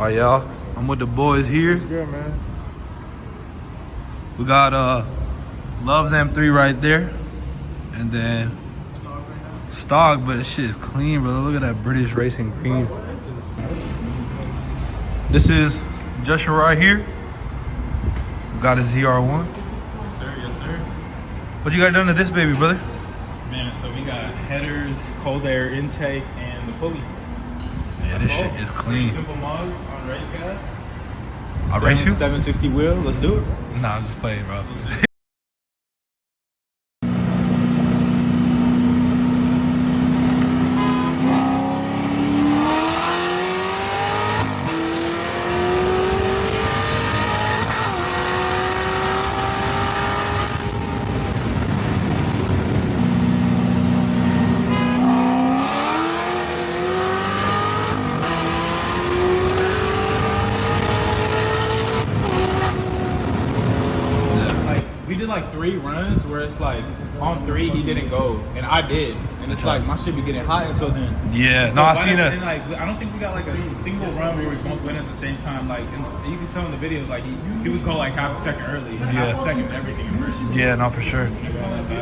All right, y'all. I'm with the boys here. Good, man. We got Luv's M3 right there, and then stock, but this shit is clean, brother. Look at that British racing green. This is Jashan right here. We got a ZR1. Yes, sir. Yes, sir. What you got done to this baby, brother? Man, so we got headers, cold air intake, and the pulley. Yeah, this shit is clean. Simple mods on race gas. I'll race you? 760 wheel. Let's do it. Nah, I'm just playing, bro. We did like 3 runs where it's like on 3 he didn't go and I did, and it's like my shit be getting hot until then. Yeah, so no, I seen it. And like I don't think we got like a single run where we both went at the same time. Like, and you can tell in the videos like he would go like half a second early, half a second everything in reverse. Yeah, no, for sure.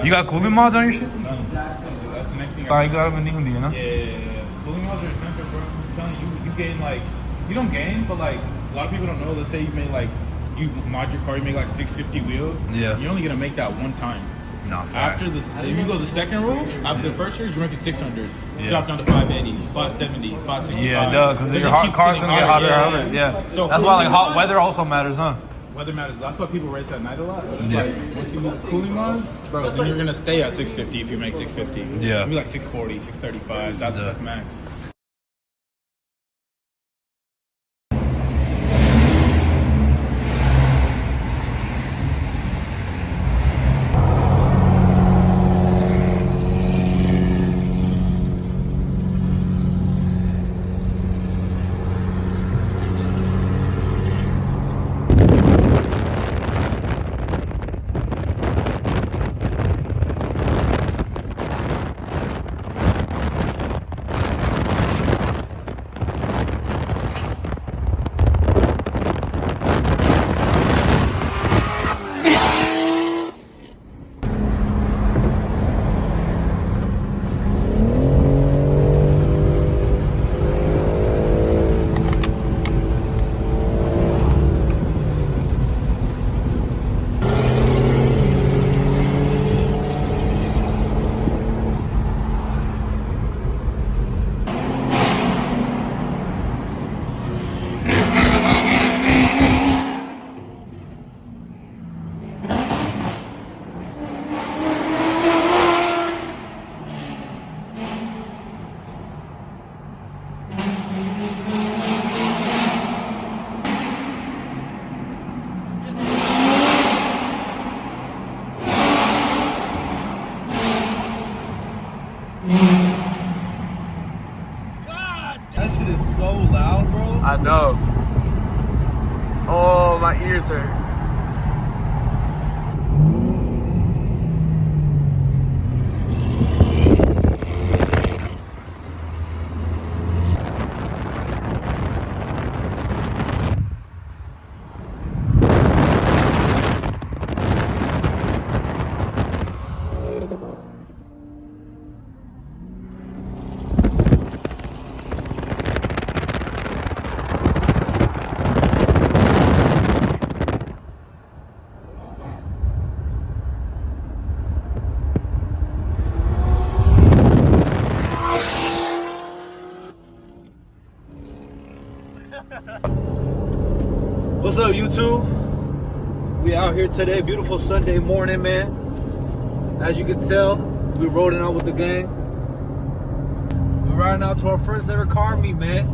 You got cooling mods on your shit? No, that's the next thing. You got them in the you know? Yeah. Cooling mods are essential, bro. I'm telling you, you gain like you don't gain, but like a lot of people don't know. Let's say you made like. You mod your car, you make like 650 wheel. Yeah. You're only gonna make that one time. No. After this, if you go the second rule, after the first year, you're making 600. Yeah. Drop down to 580, 570, 565. Yeah, duh, because your car's gonna get hotter and hotter. Yeah. So that's why like hot weather also matters, huh? Weather matters. That's why people race at night a lot. It's like once you move cooling mods, bro, then you're gonna stay at 650 if you make 650. Yeah. It'll be like 640, 635. That's max. God, that shit is so loud, bro. I know. Oh, my ears hurt. What's up, YouTube? We out here today, beautiful Sunday morning, man. As you can tell, we rolling out with the gang. We're riding out to our first ever car meet, man.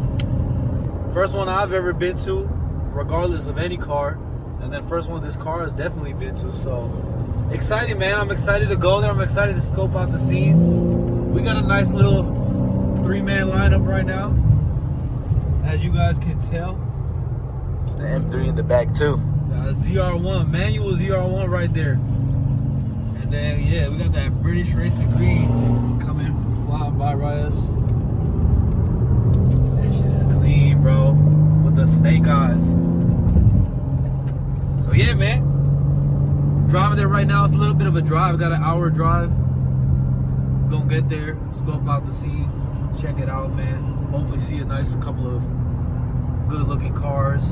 First one I've ever been to, regardless of any car. And then first one this car has definitely been to, so exciting, man. I'm excited to go there. I'm excited to scope out the scene. We got a nice little 3-man lineup right now, as you guys can tell. It's the M3 in the back too. ZR1, manual ZR1 right there. And then, yeah, we got that British racing green coming, flying by us. That shit is clean, bro. With the skies. So yeah, man. Driving there right now. It's a little bit of a drive. Got an hour drive. Gonna get there, scope out the scene, check it out, man. Hopefully see a nice couple of good looking cars,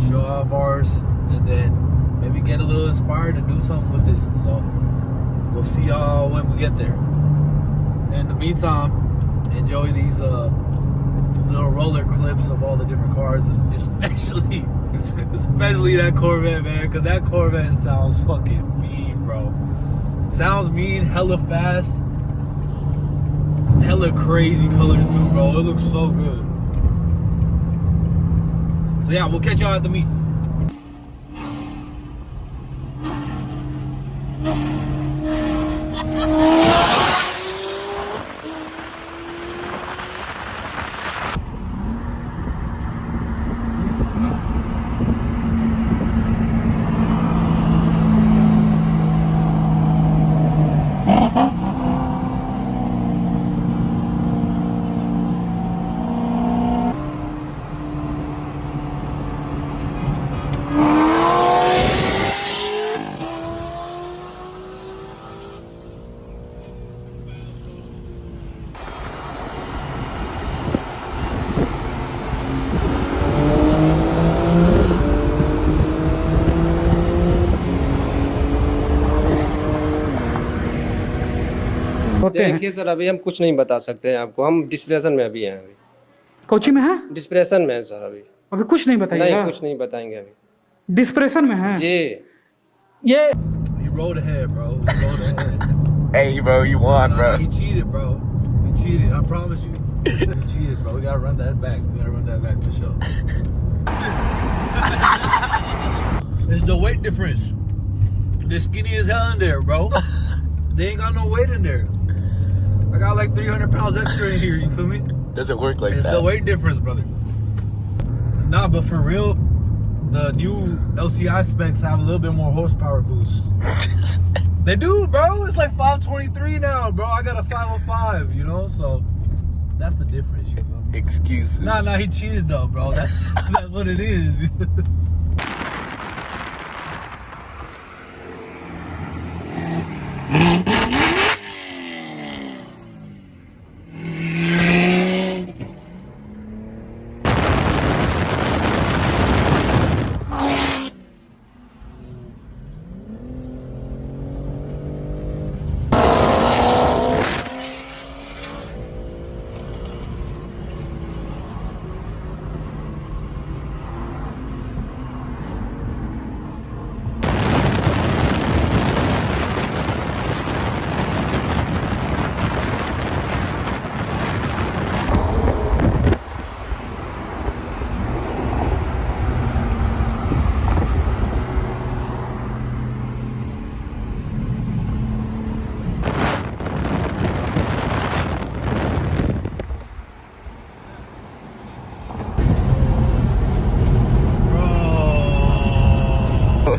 show off ours, and then maybe get a little inspired to do something with this. So we'll see y'all when we get there. In the meantime, enjoy these little roller clips of all the different cars, and especially that Corvette, man, because that Corvette sounds fucking mean, bro. Sounds mean, hella fast, hella crazy color too, bro. It looks so good. So yeah, we'll catch y'all at the meet. देखिए sir, अभी हम कुछ नहीं बता सकते हैं आपको। हम डिस्प्रेशन में अभी हैं। अभी कोची में है? डिस्प्रेशन में है सर। अभी कुछ नहीं बताइएगा? नहीं, कुछ नहीं बताएंगे अभी। डिस्प्रेशन में है जी। ये He rode ahead, bro. He rode ahead. Hey, bro, you won, bro. He cheated, bro. He cheated. I promise you. He cheated, bro. We gotta run that back. We gotta run that back for sure. It's the weight difference. They're skinny as hell in there, bro. They ain't got no weight in there. I got like 300 pounds extra in here, you feel me? Doesn't work like It's that. the weight difference, brother. Nah, but for real, the new LCI specs have a little bit more horsepower boost. They do, bro. It's like 523 now, bro. I got a 505, you know? So that's the difference, you feel me? Excuses. Nah, he cheated though, bro. That's what it is.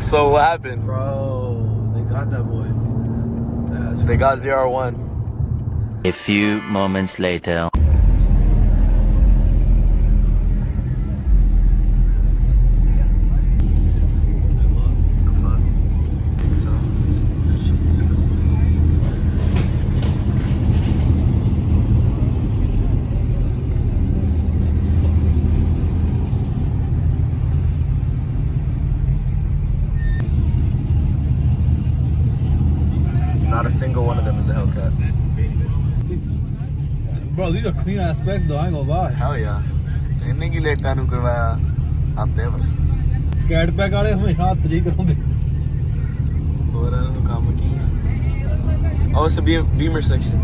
So what happened? Bro, they got that boy. They got ZR1. A few moments later. Not a single one of them is a Hellcat. Bro, these are clean ass specs though, I ain't gonna lie. Hell yeah. इन्ने की late कानू करवाया आते हैं भाई. Scared pack वाले हमेशा तरीक कराਉਂਦੇ. ਹੋਰ ਇਹਨਾਂ ਨੂੰ ਕੰਮ ਕੀ ਹੈ? Oh, it's a Beamer section.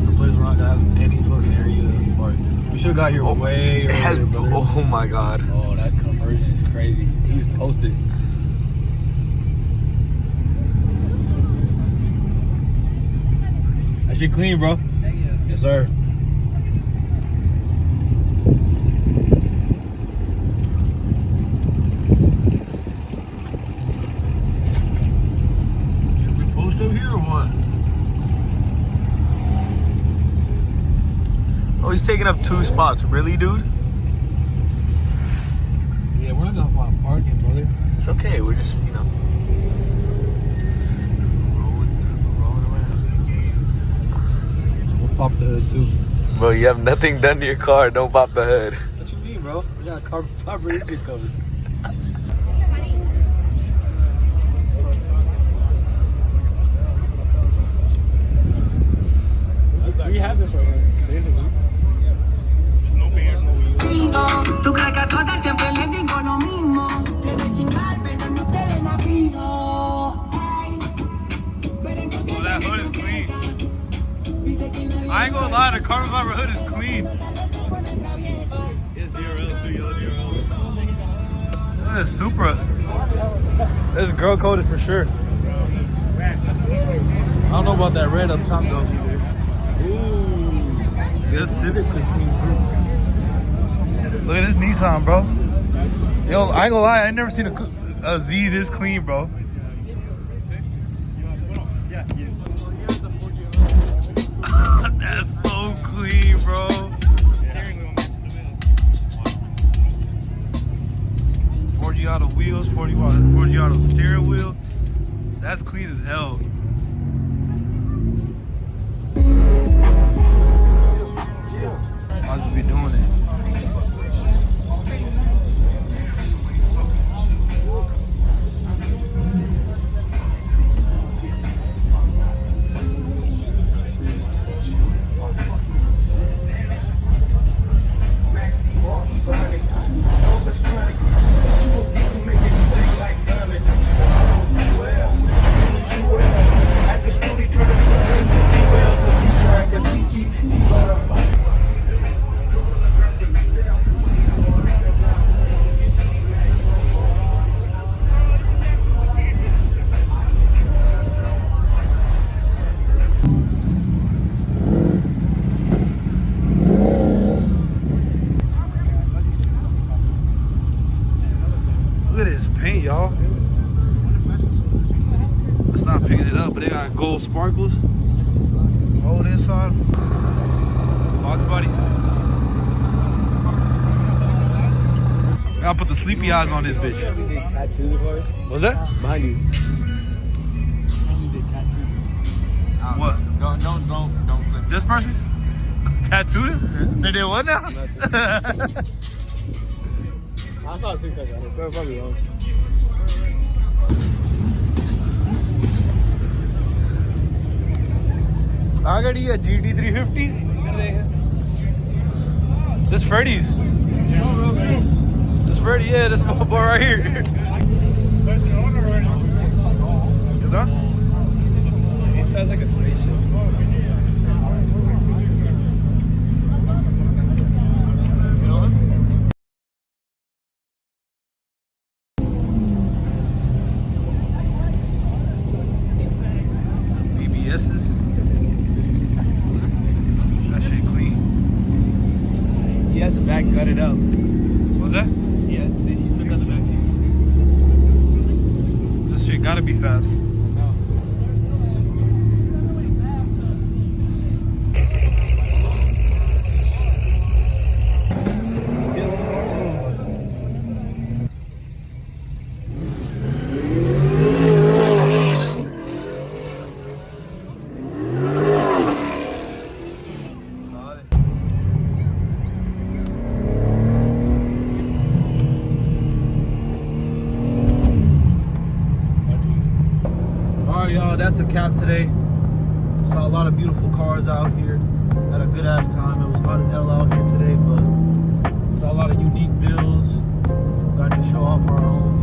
The place wrong to have any fucking area to park. We should have got here way earlier, brother. Oh my god. Oh, that conversion is crazy. He's posted. That shit clean, bro. Yes, sir. Should we post up here or what? Oh, he's taking up 2 spots. Really, dude? Yeah, we're not gonna find parking, brother. It's okay. We're just, you know. Rolling around. We'll pop the hood too. Bro, you have nothing done to your car. Don't pop the hood. What you mean, bro? We got carbon fiber engine covered. We have this right here. There's no bears, no wheels. Tú crees que a todas siempre les digo lo mismo. Quieren chingar, pero no te ven a fijo. Oh, that hood is clean. I ain't gonna lie, the carbon fiber hood is clean. It's DRL, too, yellow DRL. That is Supra. This is girl coded for sure. I don't know about that red up top though. Ooh, this Civic is clean too. Look at this Nissan, bro. Yo, I ain't gonna lie, I ain't never seen a Z this clean, bro. That's so clean, bro. 4G auto wheels, 4G auto steering wheel. That's clean as hell. I'll just be doing it. Look at this paint, y'all. It's not picking it up, but they got gold sparkles. Hold inside. Box body. I gotta put the sleepy eyes on this bitch. What's that? Behind you. What? Don't. This person? Tattooed? They did what now? I saw a TikTok on it. They're probably wrong. I got a GD350. This Freddy's. This Freddy, yeah, this my boy right here. It sounds like a spaceship. BBS's. That shit clean. He has the back gutted up. What was that? Yeah, he took out the back seats. This shit gotta be fast. Y'all, that's a cap today. Saw a lot of beautiful cars out here. Had a good ass time. It was hot as hell out here today, but saw a lot of unique builds. Got to show off our own